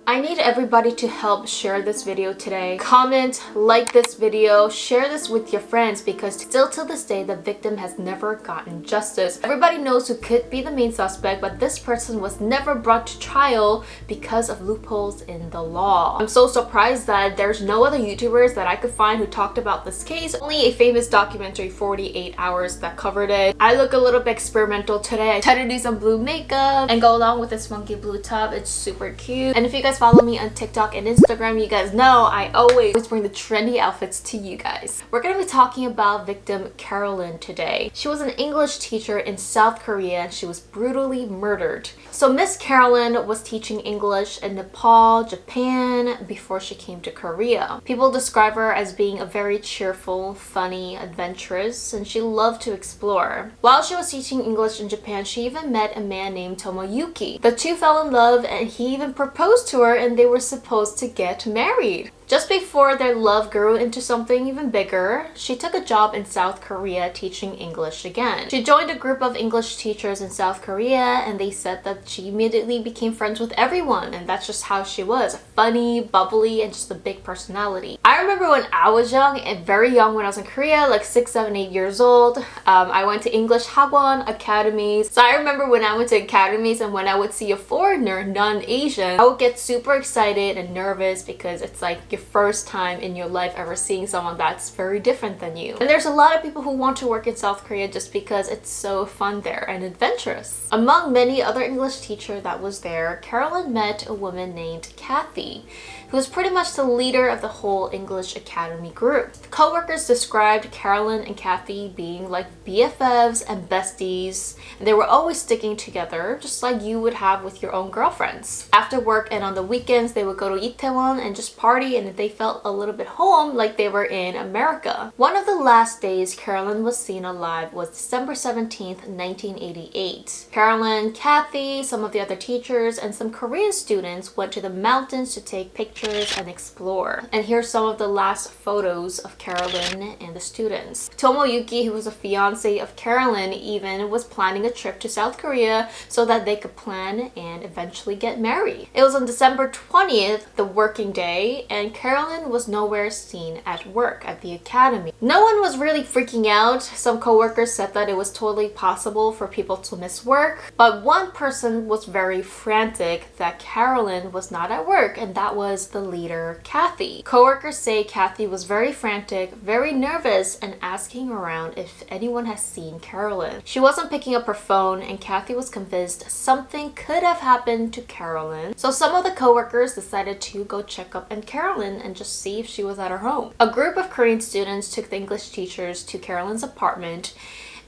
I need everybody to help share this video today. Comment, like this video, share this with your friends because still to this day, the victim has never gotten justice. Everybody knows who could be the main suspect, but this person was never brought to trial because of loopholes in the law. I'm so surprised that there's no other YouTubers that I could find who talked about this case. Only a famous documentary, 48 Hours, that covered it. I look a little bit experimental today. I tried to do some blue makeup and go along with this funky blue top. It's super cute. And if you guys follow me on TikTok and Instagram, you guys know I always bring the trendy outfits to you guys. We're gonna be talking about victim Carolyn today. She was an English teacher in South Korea and she was brutally murdered. So Miss Carolyn was teaching English in Nepal, Japan before she came to Korea. People describe her as being a very cheerful, funny, adventurous, and she loved to explore. While she was teaching English in Japan, she even met a man named Tomoyuki. The two fell in love and he even proposed to her and they were supposed to get married. Just before their love grew into something even bigger, she took a job in South Korea teaching English again. She joined a group of English teachers in South Korea and they said that she immediately became friends with everyone, and that's just how she was. Funny, bubbly, and just a big personality. I remember when I was young, and very young when I was in Korea, like 6, 7, 8 years old, I went to English hagwon academies. So I remember when I went to academies and when I would see a foreigner, non-Asian, I would get super excited and nervous because it's like your first time in your life ever seeing someone that's very different than you. And there's a lot of people who want to work in South Korea just because it's so fun there and adventurous. Among many other English teachers that was there, Carolyn met a woman named Kathy, who was pretty much the leader of the whole English Academy group. The co-workers described Carolyn and Kathy being like BFFs and besties, and they were always sticking together, just like you would have with your own girlfriends. After work and on the weekends, they would go to Itaewon and just party, and they felt a little bit home like they were in America. One of the last days Carolyn was seen alive was December 17th, 1988. Carolyn, Kathy, some of the other teachers, and some Korean students went to the mountains to take pictures and explore. And here's some of the last photos of Carolyn and the students. Tomoyuki, who was a fiance of Carolyn, even was planning a trip to South Korea so that they could plan and eventually get married. It was on December 20th, the working day, and Carolyn was nowhere seen at work at the academy. No one was really freaking out. Some coworkers said that it was totally possible for people to miss work, but one person was very frantic that Carolyn was not at work, and that was the leader, Kathy. Coworkers say Kathy was very frantic, very nervous, and asking around if anyone has seen Carolyn. She wasn't picking up her phone, and Kathy was convinced something could have happened to Carolyn. So some of the coworkers decided to go check up on Carolyn and just see if she was at her home. A group of Korean students took the English teachers to Carolyn's apartment,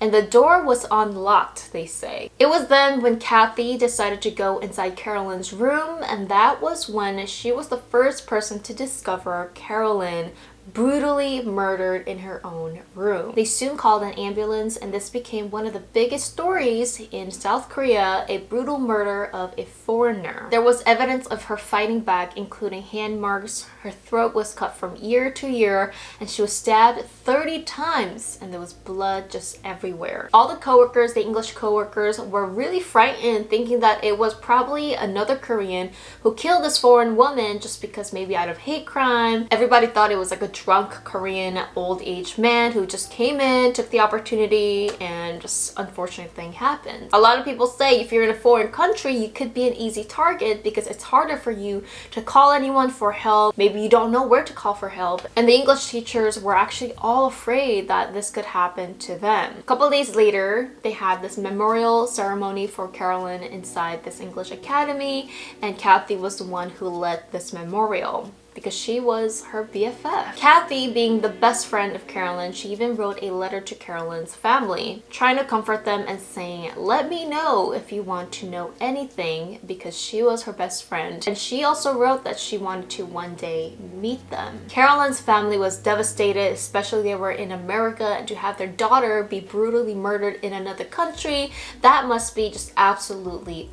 and the door was unlocked, they say. It was then when Kathy decided to go inside Carolyn's room, and that was when she was the first person to discover Carolyn brutally murdered in her own room. They soon called an ambulance, and this became one of the biggest stories in South Korea, a brutal murder of a foreigner. There was evidence of her fighting back, including hand marks. Her throat was cut from ear to ear, and she was stabbed 30 times, and there was blood just everywhere. All the coworkers, the English coworkers, were really frightened, thinking that it was probably another Korean who killed this foreign woman just because maybe out of hate crime. Everybody thought it was like a drunk Korean old age man who just came in, took the opportunity, and just unfortunate thing happened. A lot of people say if you're in a foreign country, you could be an easy target because it's harder for you to call anyone for help. Maybe you don't know where to call for help. And the English teachers were actually all afraid that this could happen to them. A couple days later, they had this memorial ceremony for Carolyn inside this English academy, and Kathy was the one who led this memorial because she was her BFF. Kathy, being the best friend of Carolyn, she even wrote a letter to Carolyn's family, trying to comfort them and saying, "Let me know if you want to know anything," because she was her best friend. And she also wrote that she wanted to one day meet them. Carolyn's family was devastated, especially they were in America, and to have their daughter be brutally murdered in another country, that must be just absolutely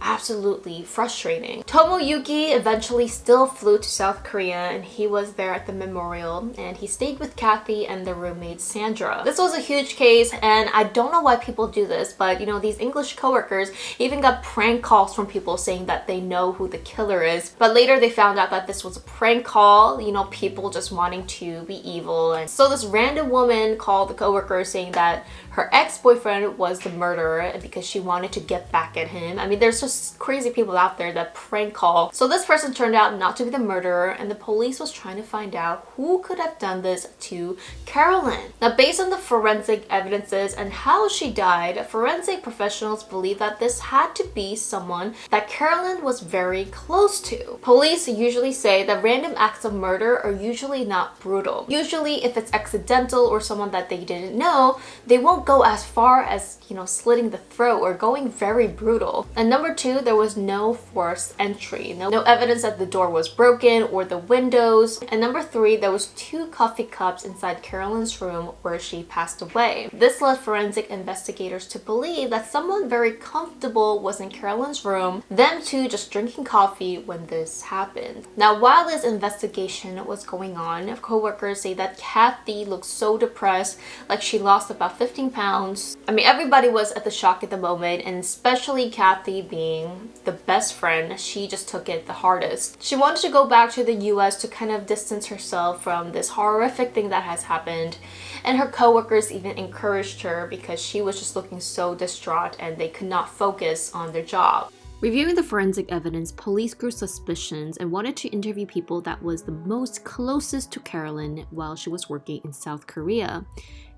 frustrating. Tomoyuki eventually still flew to South Korea and he was there at the memorial, and he stayed with Kathy and the roommate Sandra. This was a huge case, and I don't know why people do this, but you know, these English coworkers even got prank calls from people saying that they know who the killer is. But later they found out that this was a prank call, you know, people just wanting to be evil. And so this random woman called the coworker saying that her ex-boyfriend was the murderer because she wanted to get back at him. I mean, there's just crazy people out there that prank call. So this person turned out not to be the murderer, and the police was trying to find out who could have done this to Carolyn. Now, based on the forensic evidences and how she died, forensic professionals believe that this had to be someone that Carolyn was very close to. Police usually say that random acts of murder are usually not brutal. Usually, if it's accidental or someone that they didn't know, they won't go as far as, you know, slitting the throat or going very brutal. And number two, there was no forced entry. No evidence that the door was broken or the windows. And number three, there was 2 coffee cups inside Carolyn's room where she passed away. This led forensic investigators to believe that someone very comfortable was in Carolyn's room, them two just drinking coffee when this happened. Now, while this investigation was going on, coworkers say that Kathy looked so depressed, like she lost about 15 pounds. I mean, everybody was at the shock at the moment, and especially Kathy, being the best friend, she just took it the hardest. She wanted to go back to the US to kind of distance herself from this horrific thing that has happened, and her coworkers even encouraged her because she was just looking so distraught and they could not focus on their job. Reviewing the forensic evidence, police grew suspicions and wanted to interview people that was the most closest to Carolyn while she was working in South Korea.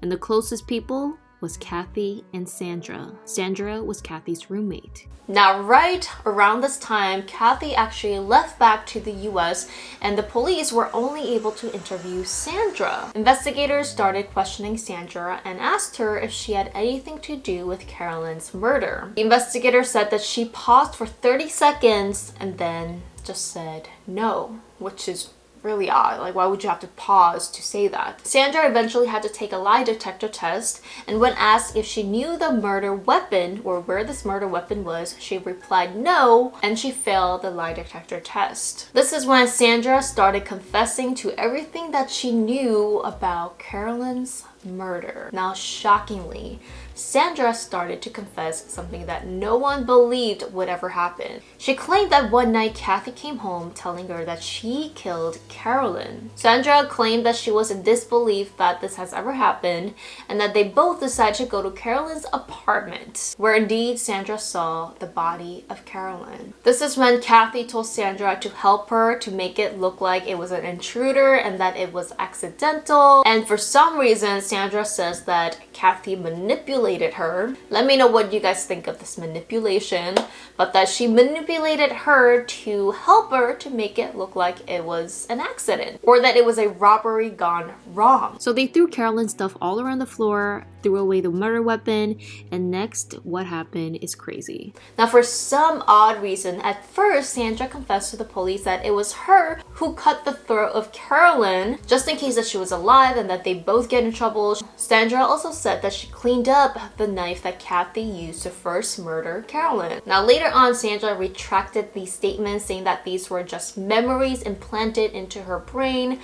And the closest people was Kathy and Sandra. Sandra was Kathy's roommate. Now, right around this time, Kathy actually left back to the US, and the police were only able to interview Sandra. Investigators started questioning Sandra and asked her if she had anything to do with Carolyn's murder. The investigator said that she paused for 30 seconds and then just said no, which is really odd. Like, why would you have to pause to say that? Sandra eventually had to take a lie detector test, and when asked if she knew the murder weapon or where this murder weapon was, she replied no, and she failed the lie detector test. This is when Sandra started confessing to everything that she knew about Carolyn's murder. Now, shockingly, Sandra started to confess something that no one believed would ever happen. She claimed that one night Kathy came home telling her that she killed Carolyn. Sandra claimed that she was in disbelief that this has ever happened, and that they both decided to go to Carolyn's apartment, where indeed Sandra saw the body of Carolyn. This is when Kathy told Sandra to help her to make it look like it was an intruder and that it was accidental. And for some reason, Sandra says that Kathy manipulated her. Let me know what you guys think of this manipulation, but that she manipulated her to help her to make it look like it was an accident or that it was a robbery gone wrong. So they threw Carolyn's stuff all around the floor, threw away the murder weapon, and next, what happened is crazy. Now, for some odd reason, at first, Sandra confessed to the police that it was her who cut the throat of Carolyn, just in case that she was alive and that they both get in trouble. Sandra also said that she cleaned up the knife that Kathy used to first murder Carolyn. Now, later on, Sandra retracted these statements, saying that these were just memories implanted into her brain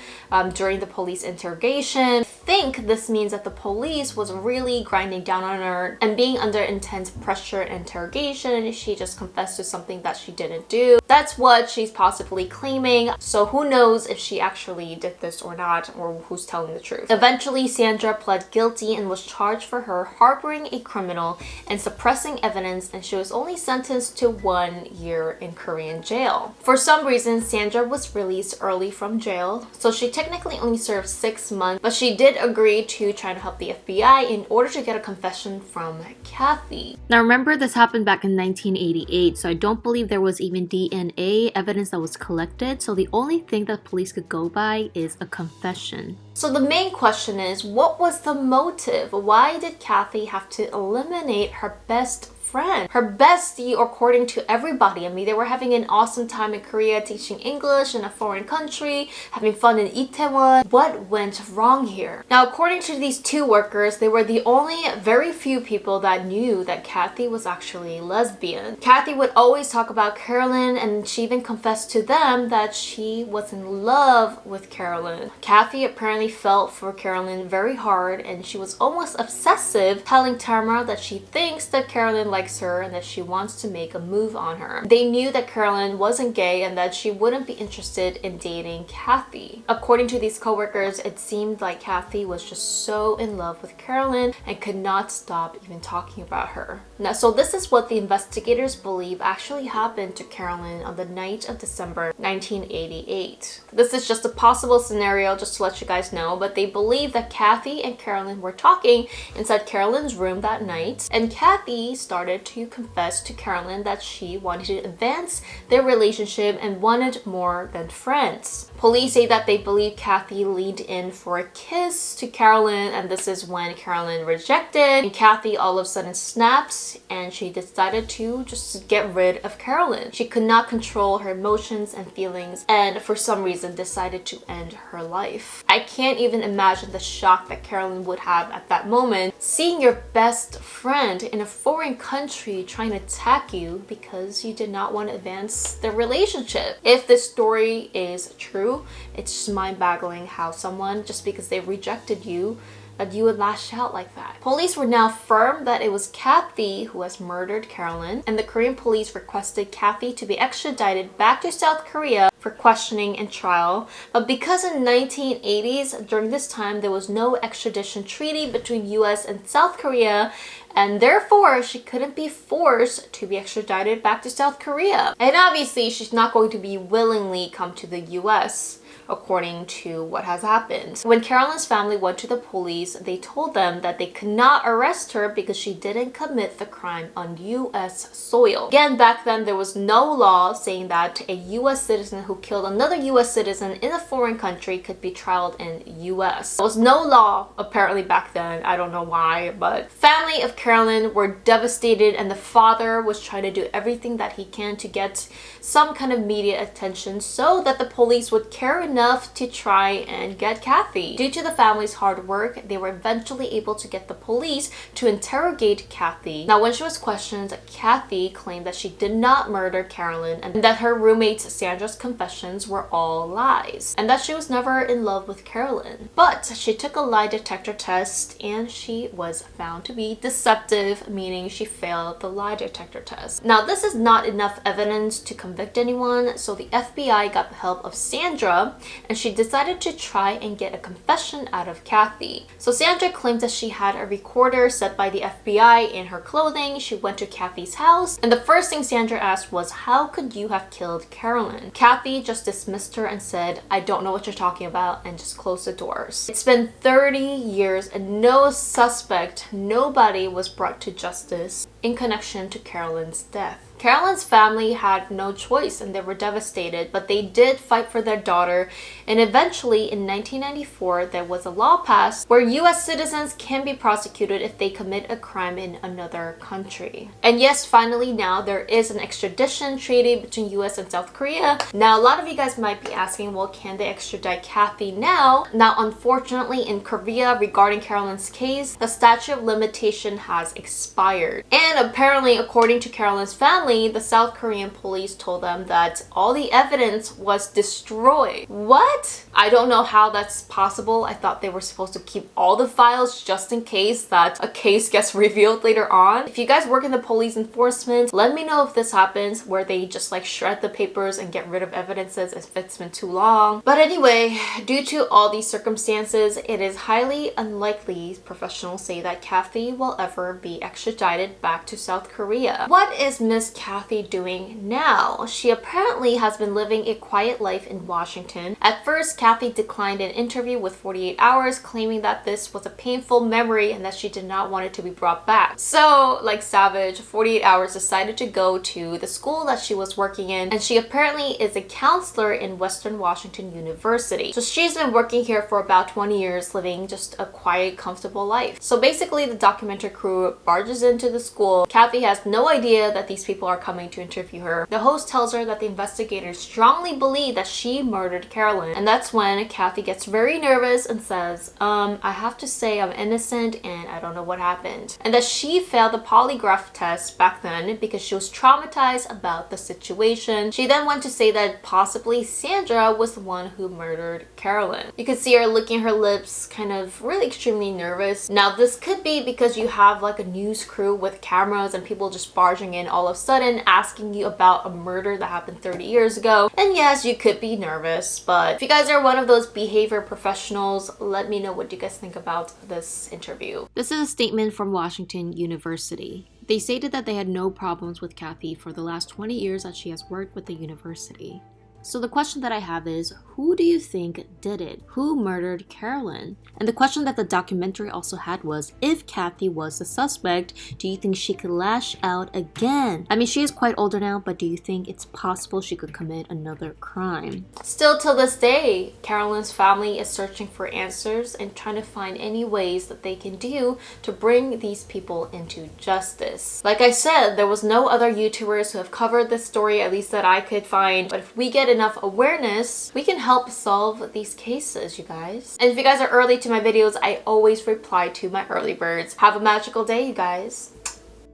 during the police interrogation. I think this means that the police was really grinding down on her, and being under intense pressure and interrogation, she just confessed to something that she didn't do. That's what she's possibly claiming, so who knows if she actually did this or not, or who's telling the truth. Eventually, Sandra pled guilty and was charged for her harboring a criminal and suppressing evidence, and she was only sentenced to 1 year in Korean jail. For some reason, Sandra was released early from jail, so she technically only served 6 months, but she did agree to try to help the FBI in order to get a confession from Kathy. Now remember, this happened back in 1988, so I don't believe there was even DNA evidence that was collected, so the only thing that police could go by is a confession. So the main question is, what was the motive? Why did Kathy have to eliminate her best friend, her bestie, according to everybody. I mean, they were having an awesome time in Korea, teaching English in a foreign country, having fun in Itaewon. What went wrong here? Now, according to these two workers, they were the only very few people that knew that Kathy was actually lesbian. Kathy would always talk about Carolyn, and she even confessed to them that she was in love with Carolyn. Kathy apparently felt for Carolyn very hard, and she was almost obsessive, telling Tamara that she thinks that Carolyn likes her and that she wants to make a move on her. They knew that Carolyn wasn't gay and that she wouldn't be interested in dating Kathy. According to these coworkers, it seemed like Kathy was just so in love with Carolyn and could not stop even talking about her. Now, so this is what the investigators believe actually happened to Carolyn on the night of December 1988. This is just a possible scenario, just to let you guys know, but they believe that Kathy and Carolyn were talking inside Carolyn's room that night, and Kathy started to confess to Carolyn that she wanted to advance their relationship and wanted more than friends. Police say that they believe Kathy leaned in for a kiss to Carolyn, and this is when Carolyn rejected, and Kathy all of a sudden snaps and she decided to just get rid of Carolyn. She could not control her emotions and feelings, and for some reason decided to end her life. I can't even imagine the shock that Carolyn would have at that moment, seeing your best friend in a foreign country trying to attack you because you did not want to advance the relationship. If this story is true, it's just mind-boggling how someone, just because they rejected you, that you would lash out like that. Police were now firm that it was Kathy who has murdered Carolyn, and the Korean police requested Kathy to be extradited back to South Korea for questioning and trial. But because in 1980s, during this time, there was no extradition treaty between US and South Korea, and therefore she couldn't be forced to be extradited back to South Korea. And obviously she's not going to be willingly come to the US, according to what has happened. When Carolyn's family went to the police, they told them that they could not arrest her because she didn't commit the crime on US soil. Again, back then there was no law saying that a US citizen who killed another US citizen in a foreign country could be trialed in US. There was no law apparently back then. I don't know why, but family of Carolyn were devastated, and the father was trying to do everything that he can to get some kind of media attention so that the police would care enough to try and get Kathy. Due to the family's hard work, they were eventually able to get the police to interrogate Kathy. Now, when she was questioned, Kathy claimed that she did not murder Carolyn and that her roommate Sandra's confessions were all lies, and that she was never in love with Carolyn. But she took a lie detector test and she was found to be deceptive, meaning she failed the lie detector test. Now, this is not enough evidence to convict anyone, so the FBI got the help of Sandra, and she decided to try and get a confession out of Kathy. So Sandra claimed that she had a recorder set by the FBI in her clothing. She went to Kathy's house, and the first thing Sandra asked was, "How could you have killed Carolyn?" Kathy just dismissed her and said, "I don't know what you're talking about," and just closed the doors. It's been 30 years and no suspect, nobody was brought to justice in connection to Carolyn's death. Carolyn's family had no choice and they were devastated, but they did fight for their daughter, and eventually in 1994 there was a law passed where US citizens can be prosecuted if they commit a crime in another country. And yes, finally now there is an extradition treaty between US and South Korea. Now, a lot of you guys might be asking, well, can they extradite Kathy now? Now, unfortunately in Korea, regarding Carolyn's case, the statute of limitation has expired. And apparently, according to Carolyn's family, the South Korean police told them that all the evidence was destroyed. What? I don't know how that's possible. I thought they were supposed to keep all the files just in case that a case gets revealed later on. If you guys work in the police enforcement, let me know if this happens where they just like shred the papers and get rid of evidences if it's been too long. But anyway, due to all these circumstances, it is highly unlikely, professionals say, that Kathy will ever be extradited back to South Korea. What is Miss Kathy doing now? She apparently has been living a quiet life in Washington. At first, Kathy declined an interview with 48 Hours, claiming that this was a painful memory and that she did not want it to be brought back. So, like Savage, 48 Hours decided to go to the school that she was working in, and she apparently is a counselor in Western Washington University. So she's been working here for about 20 years, living just a quiet, comfortable life. So basically, the documentary crew barges into the school. Kathy has no idea that these people are coming to interview her. The host tells her that the investigators strongly believe that she murdered Carolyn, and that's when Kathy gets very nervous and says, I have to say I'm innocent and I don't know what happened. And that she failed the polygraph test back then because she was traumatized about the situation. She then went to say that possibly Sandra was the one who murdered Carolyn. You could see her licking her lips, kind of really extremely nervous. Now this could be because you have like a news crew with cameras and people just barging in all of a sudden asking you about a murder that happened 30 years ago. And yes, you could be nervous, but if you guys are one of those behavior professionals, let me know what you guys think about this interview. This is a statement from Washington University. They stated that they had no problems with Kathy for the last 20 years that she has worked with the university. So the question that I have is, who do you think did it? Who murdered Carolyn? And the question that the documentary also had was, if Kathy was the suspect, do you think she could lash out again? I mean, she is quite older now, but do you think it's possible she could commit another crime? Still till this day, Carolyn's family is searching for answers and trying to find any ways that they can do to bring these people into justice. Like I said, there was no other YouTubers who have covered this story, at least that I could find. But if we get enough awareness, we can help solve these cases, you guys. And if you guys are early to my videos, I always reply to my early birds. Have a magical day, you guys.